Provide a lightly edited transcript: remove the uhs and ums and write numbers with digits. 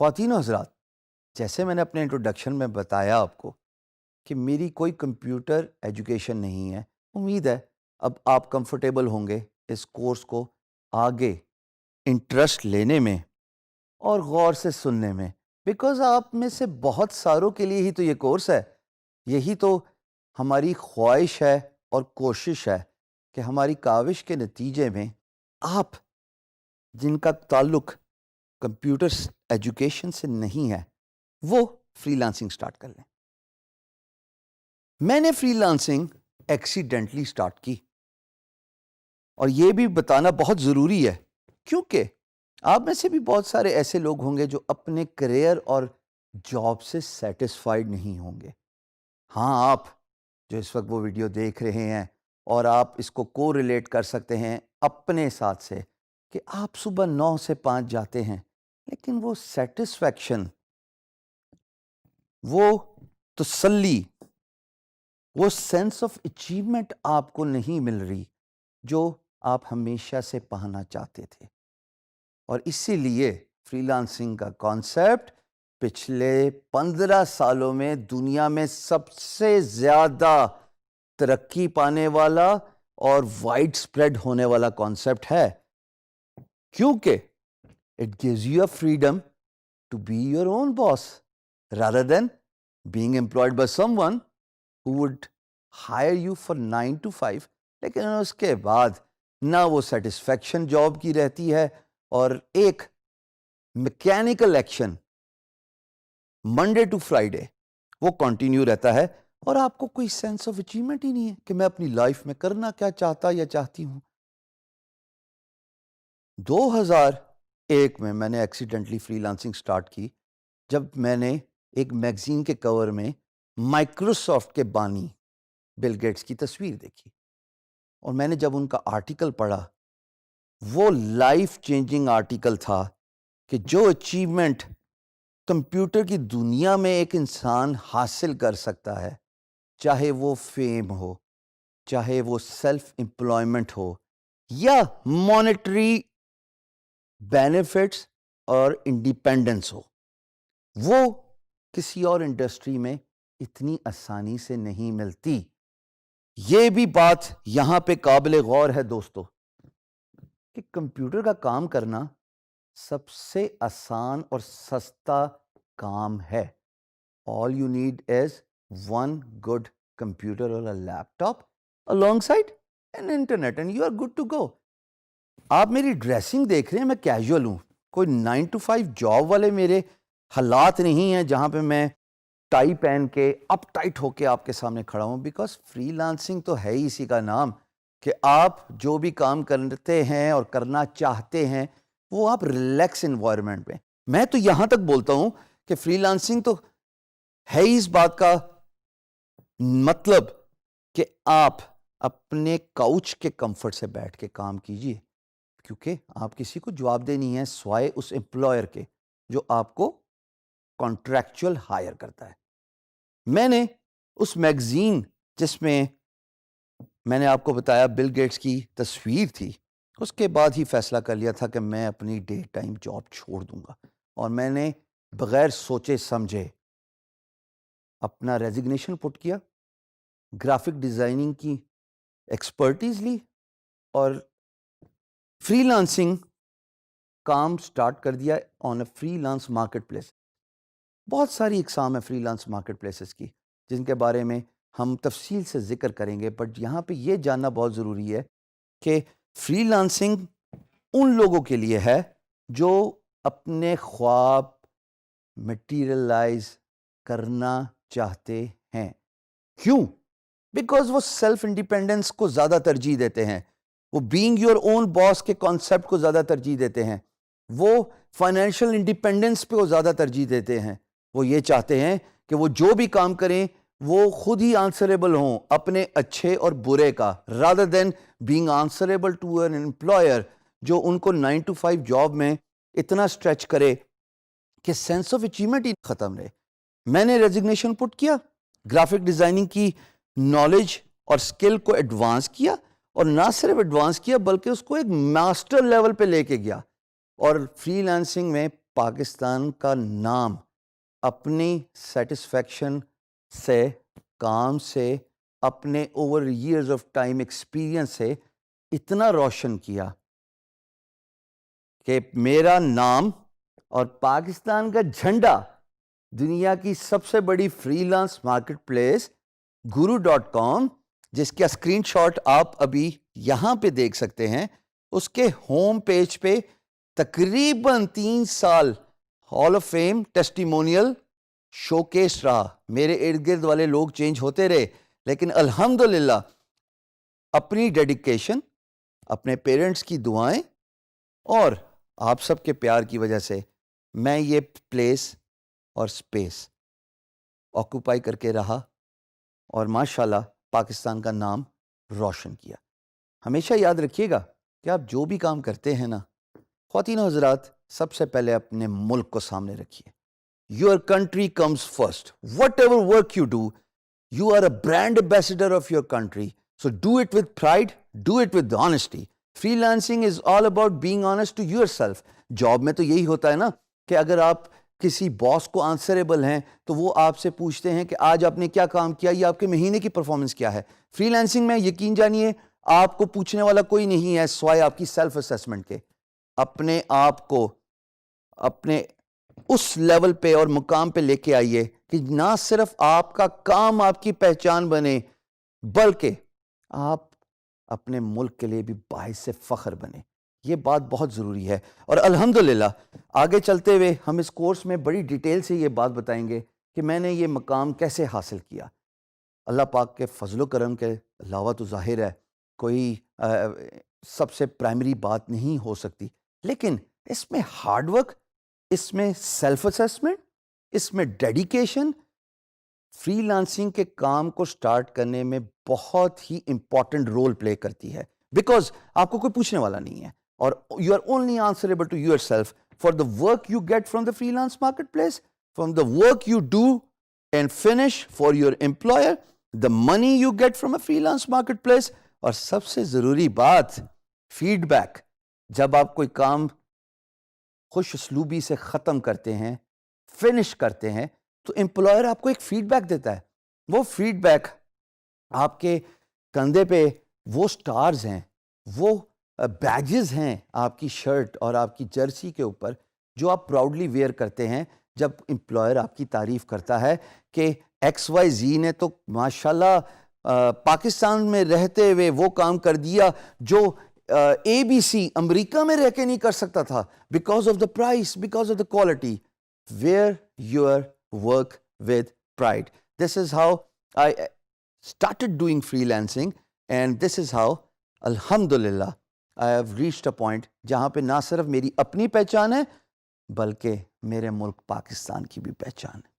خواتین و حضرات، جیسے میں نے اپنے انٹروڈکشن میں بتایا آپ کو کہ میری کوئی کمپیوٹر ایجوکیشن نہیں ہے، امید ہے اب آپ کمفرٹیبل ہوں گے اس کورس کو آگے انٹرسٹ لینے میں اور غور سے سننے میں، بیکاز آپ میں سے بہت ساروں کے لیے ہی تو یہ کورس ہے. یہی تو ہماری خواہش ہے اور کوشش ہے کہ ہماری کاوش کے نتیجے میں آپ جن کا تعلق کمپیوٹر ایجوکیشن سے نہیں ہے وہ فری لانسنگ سٹارٹ کر لیں. میں نے فری لانسنگ ایکسیڈنٹلی سٹارٹ کی، اور یہ بھی بتانا بہت ضروری ہے کیونکہ آپ میں سے بھی بہت سارے ایسے لوگ ہوں گے جو اپنے کریئر اور جاب سے سیٹسفائیڈ نہیں ہوں گے. ہاں، آپ جو اس وقت وہ ویڈیو دیکھ رہے ہیں اور آپ اس کو کو ریلیٹ کر سکتے ہیں اپنے ساتھ سے کہ آپ صبح 9 سے 5 جاتے ہیں، لیکن وہ سیٹسفیکشن، وہ تسلی، وہ سینس آف اچیومنٹ آپ کو نہیں مل رہی جو آپ ہمیشہ سے پانا چاہتے تھے. اور اسی لیے فری لانسنگ کا کانسیپٹ پچھلے 15 سالوں میں دنیا میں سب سے زیادہ ترقی پانے والا اور وائڈ اسپریڈ ہونے والا کانسیپٹ ہے، کیونکہ it gives you a freedom to be your own boss rather than being employed by someone who would hire you for 9 to 5. لیکن اس کے بعد نہ وہ سیٹسفیکشن جاب کی رہتی ہے اور ایک mechanical action Monday to Friday وہ کنٹینیو رہتا ہے، اور آپ کو کوئی سینس آف اچیومنٹ ہی نہیں ہے کہ میں اپنی لائف میں کرنا کیا چاہتا یا چاہتی ہوں. 2001 میں نے ایکسیڈنٹلی فری لانسنگ سٹارٹ کی جب میں نے ایک میگزین کے کور میں مائکروسافٹ کے بانی بل گیٹس کی تصویر دیکھی، اور میں نے جب ان کا آرٹیکل پڑھا، وہ لائف چینجنگ آرٹیکل تھا کہ جو اچیومنٹ کمپیوٹر کی دنیا میں ایک انسان حاصل کر سکتا ہے، چاہے وہ فیم ہو، چاہے وہ سیلف امپلائمنٹ ہو، یا مانیٹری بینیفٹس اور انڈیپینڈنس ہو، وہ کسی اور انڈسٹری میں اتنی آسانی سے نہیں ملتی. یہ بھی بات یہاں پہ قابل غور ہے دوستو کہ کمپیوٹر کا کام کرنا سب سے آسان اور سستا کام ہے. All you need is one good computer or a laptop alongside an internet and you are good to go. آپ میری ڈریسنگ دیکھ رہے ہیں، میں کیجول ہوں، کوئی 9 to 5 جاب والے میرے حالات نہیں ہیں جہاں پہ میں ٹائی پہن کے اپ ٹائٹ ہو کے آپ کے سامنے کھڑا ہوں. بیکاز فری لانسنگ تو ہے ہی اسی کا نام کہ آپ جو بھی کام کرتے ہیں اور کرنا چاہتے ہیں وہ آپ ریلیکس انوائرمنٹ میں. میں تو یہاں تک بولتا ہوں کہ فری لانسنگ تو ہے ہی اس بات کا مطلب کہ آپ اپنے کاؤچ کے کمفرٹ سے بیٹھ کے کام کیجئے، کیونکہ آپ کسی کو جواب دہ نہیں ہے سوائے اس امپلائر کے جو آپ کو کانٹریکچول ہائر کرتا ہے. میں نے اس میگزین جس میں نے آپ کو بتایا بل گیٹس کی تصویر تھی، اس کے بعد ہی فیصلہ کر لیا تھا کہ میں اپنی ڈے ٹائم جاب چھوڑ دوں گا، اور میں نے بغیر سوچے سمجھے اپنا ریزگنیشن پٹ کیا، گرافک ڈیزائننگ کی ایکسپرٹیز لی اور فری لانسنگ کام سٹارٹ کر دیا on a freelance marketplace. بہت ساری اقسام ہے فری لانس مارکیٹ پلیسز کی جن کے بارے میں ہم تفصیل سے ذکر کریں گے، بٹ یہاں پہ یہ جاننا بہت ضروری ہے کہ فری لانسنگ ان لوگوں کے لیے ہے جو اپنے خواب مٹیریلائز کرنا چاہتے ہیں. کیوں؟ بیکاز وہ سیلف انڈیپینڈنس کو زیادہ ترجیح دیتے ہیں، وہ بینگ یور اون باس کے کانسیپٹ کو زیادہ ترجیح دیتے ہیں، وہ فائنینشیل انڈیپینڈنس پہ وہ زیادہ ترجیح دیتے ہیں. وہ یہ چاہتے ہیں کہ وہ جو بھی کام کریں وہ خود ہی آنسریبل ہوں اپنے اچھے اور برے کا، rather than being answerable to an employer جو ان کو 9 to 5 جاب میں اتنا اسٹریچ کرے کہ سینس آف اچیومنٹ ہی ختم رہے. میں نے ریزگنیشن پٹ کیا، گرافک ڈیزائننگ کی نالج اور اسکل کو ایڈوانس کیا، اور نہ صرف ایڈوانس کیا بلکہ اس کو ایک ماسٹر لیول پہ لے کے گیا، اور فری لانسنگ میں پاکستان کا نام اپنی سیٹسفیکشن سے, کام سے, اپنے over years of time experience سے اتنا روشن کیا کہ میرا نام اور پاکستان کا جھنڈا دنیا کی سب سے بڑی free lance market place guru.com, جس کا اسکرین شاٹ آپ ابھی یہاں پہ دیکھ سکتے ہیں, اس کے ہوم پیج پہ تقریباً 3 سال hall of fame testimonial show case رہا. میرے ارد گرد والے لوگ چینج ہوتے رہے, لیکن الحمدللہ اپنی ڈیڈیکیشن, اپنے پیرنٹس کی دعائیں اور آپ سب کے پیار کی وجہ سے میں یہ پلیس اور سپیس آکوپائی کر کے رہا اور ماشاءاللہ پاکستان کا نام روشن کیا. ہمیشہ یاد رکھیے گا کہ آپ جو بھی کام کرتے ہیں نا, خواتین و حضرات, سب سے پہلے اپنے ملک کو سامنے رکھیے. Your country comes first. Whatever work you do, you are a brand ambassador of your country. So do it with pride, do it with honesty. Freelancing is all about being honest to yourself. Job میں تو یہی ہوتا ہے نا کہ اگر آپ کسی باس کو آنسریبل ہیں تو وہ آپ سے پوچھتے ہیں کہ آج آپ نے کیا کام کیا, یا آپ کے مہینے کی پرفارمنس کیا ہے. فری لانسنگ میں یقین جانیے آپ کو پوچھنے والا کوئی نہیں ہے سوائے آپ کی سیلف اسیسمنٹ کے. اپنے آپ کو اپنے اس لیول پہ اور مقام پہ لے کے آئیے کہ نہ صرف آپ کا کام آپ کی پہچان بنے, بلکہ آپ اپنے ملک کے لیے بھی باعث فخر بنے. یہ بات بہت ضروری ہے. اور الحمدللہ آگے چلتے ہوئے ہم اس کورس میں بڑی ڈیٹیل سے یہ بات بتائیں گے کہ میں نے یہ مقام کیسے حاصل کیا. اللہ پاک کے فضل و کرم کے علاوہ تو ظاہر ہے کوئی سب سے پرائمری بات نہیں ہو سکتی, لیکن اس میں ہارڈ ورک, اس میں سیلف اسیسمنٹ, اس میں ڈیڈیکیشن فری لانسنگ کے کام کو سٹارٹ کرنے میں بہت ہی امپورٹنٹ رول پلے کرتی ہے. بیکاز آپ کو کوئی پوچھنے والا نہیں ہے اور you are only answerable to yourself for the work you get from the freelance marketplace, from the work you do and finish for your employer, the money you get from a freelance marketplace, اور سب سے ضروری بات feed back. جب آپ کوئی کام خوش اسلوبی سے ختم کرتے ہیں, فنش کرتے ہیں, تو امپلائر آپ کو ایک فیڈ بیک دیتا ہے. وہ فیڈ بیک آپ کے کندھے پہ وہ سٹارز ہیں, وہ بیجز ہیں آپ کی شرٹ اور آپ کی جرسی کے اوپر جو آپ پراؤڈلی ویئر کرتے ہیں جب امپلائر آپ کی تعریف کرتا ہے کہ ایکس وائی زی نے تو ماشاءاللہ پاکستان میں رہتے ہوئے وہ کام کر دیا جو اے بی سی امریکہ میں رہ کے نہیں کر سکتا تھا, because of the price, because of the quality. Wear your work with pride. This is how I started doing freelancing, and this is how الحمدللہ I have reached a point جہاں پہ نہ صرف میری اپنی پہچان ہے بلکہ میرے ملک پاکستان کی بھی پہچان ہے.